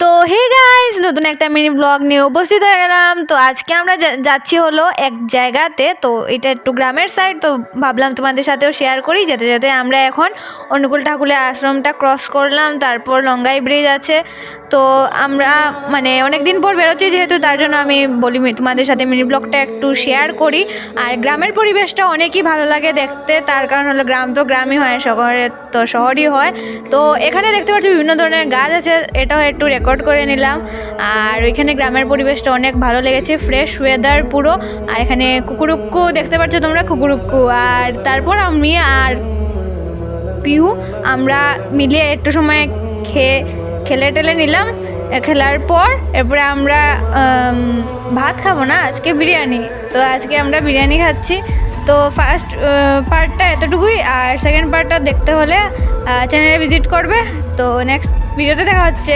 তো hey guys, নতুন একটা মিনি ব্লগ নিয়ে উপস্থিত হয়ে গেলাম। তো আজকে আমরা যাচ্ছি হলো এক জায়গাতে। তো এটা একটু গ্রামের সাইড, তো ভাবলাম তোমাদের সাথেও শেয়ার করি। যেতে যেতে আমরা এখন অনুকূল ঠাকুরের আশ্রমটা ক্রস করলাম, তারপর লঙ্গাই ব্রিজ আছে। তো আমরা মানে অনেক দিন পর বেরোচ্ছি যেহেতু, তার জন্য আমি বলি তোমাদের সাথে মিনি ব্লগটা একটু শেয়ার করি। আর গ্রামের পরিবেশটা অনেকই ভালো লাগে দেখতে, তার কারণ হলো গ্রাম তো গ্রামই হয়, শহরে তো শহরই হয়। তো এখানে দেখতে পাচ্ছি বিভিন্ন ধরনের গাছ আছে, এটাও একটু রেকর্ড করে নিলাম। আর ওইখানে গ্রামের পরিবেশটা অনেক ভালো লেগেছে, ফ্রেশ ওয়েদার পুরো। আর এখানে কুকুরুক্কু দেখতে পাচ্ছ তোমরা, কুকুরুক্কু। আর তারপর আমি আর পিহু আমরা মিলিয়ে একটু সময় খেলে টেলে নিলাম। খেলার পর এরপরে আমরা ভাত খাবো না, আজকে বিরিয়ানি। তো আজকে আমরা বিরিয়ানি খাচ্ছি। তো ফার্স্ট পার্টটা এতটুকুই, আর সেকেন্ড পার্টটা দেখতে হলে চ্যানেলে ভিজিট করবে। তো নেক্সট ভিডিওতে দেখা হচ্ছে।